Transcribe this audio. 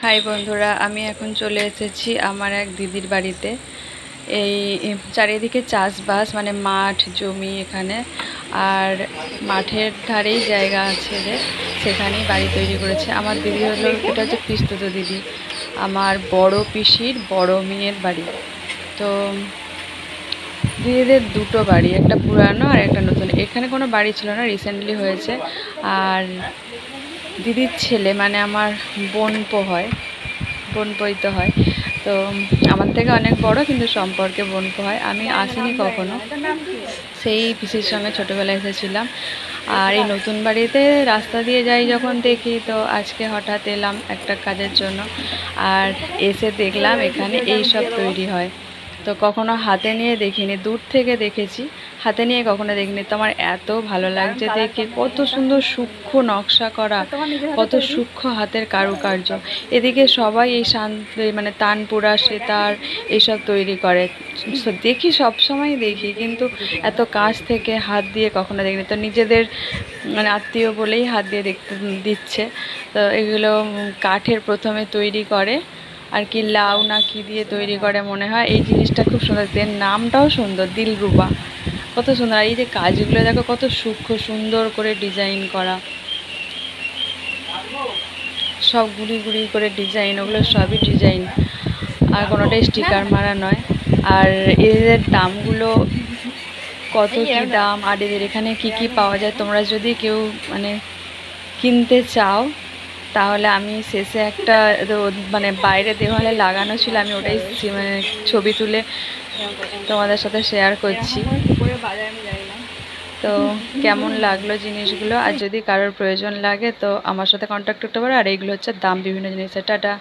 High বন্ধুরা, আমি এখন চলে এসেছি আমার এক দিদির বাড়িতে। এই চারিদিকে চাষবাস, মানে মাঠ জমি এখানে। আর মাঠের ধারেই জায়গা আছে, সেখানেই বাড়ি তৈরি করেছে। আমার দিদি হলো, এটা হচ্ছে পিস্তুত দিদি, আমার বড় পিসির বড় মেয়ের বাড়ি। তো দিদিদের দুটো বাড়ি, একটা পুরানো আর একটা নতুন। এখানে কোনো বাড়ি ছিল না, রিসেন্টলি হয়েছে। আর দিদির ছেলে, মানে আমার বোনপো হয়, বোনপোই হয়। তো আমার থেকে অনেক বড়, কিন্তু সম্পর্কে বোনপো হয়। আমি আসিনি কখনো, সেই পিসির সঙ্গে ছোটোবেলায় এসেছিলাম। আর এই নতুন বাড়িতে রাস্তা দিয়ে যাই যখন দেখি, তো আজকে হঠাৎ এলাম একটা কাজের জন্য। আর এসে দেখলাম এখানে এই সব তৈরি হয়। তো কখনো হাতে নিয়ে দেখিনি, দূর থেকে দেখেছি, হাতে নিয়ে কখনো দেখিনি। তো আমার এত ভালো লাগছে দেখে, কত সুন্দর সূক্ষ্ম নকশা করা, কত সূক্ষ্ম হাতের কারুকার্য। এদিকে সবাই এই মানে তানপুরা, সেতার এইসব তৈরি করে। দেখি, সব সময় দেখি, কিন্তু এত কাছ থেকে হাত দিয়ে কখনো দেখিনি। তো নিজেদের মানে আত্মীয় বলেই হাত দিয়ে দেখতে দিচ্ছে। তো এগুলো কাঠের প্রথমে তৈরি করে, আর কি লাউ না কি দিয়ে তৈরি করে মনে হয়। এই জিনিসটা খুব সুন্দর, এর নামটাও সুন্দর, দিলরুবা। কত সুন্দর। আর এই যে কাজগুলো দেখো, কত সূক্ষ্ম, সুন্দর করে ডিজাইন করা, সব গুড়ি গুড়ি করে ডিজাইন, ওগুলো সবই ডিজাইন, আর কোনোটাই স্টিকার মারা নয়। আর এদের দামগুলো কত কি দাম, আর এদের এখানে কি কি পাওয়া যায়, তোমরা যদি কেউ মানে কিনতে চাও, তাহলে আমি শেষে একটা মানে বাইরে দেওয়ালে লাগানো ছিল, আমি ওটাই মানে ছবি তুলে তোমাদের সাথে শেয়ার করছি। তো কেমন লাগলো জিনিসগুলো, আর যদি কারোর প্রয়োজন লাগে তো আমার সাথে কন্ট্যাক্ট করতে পারো। আর এইগুলো হচ্ছে দাম বিভিন্ন জিনিসের। টাটা।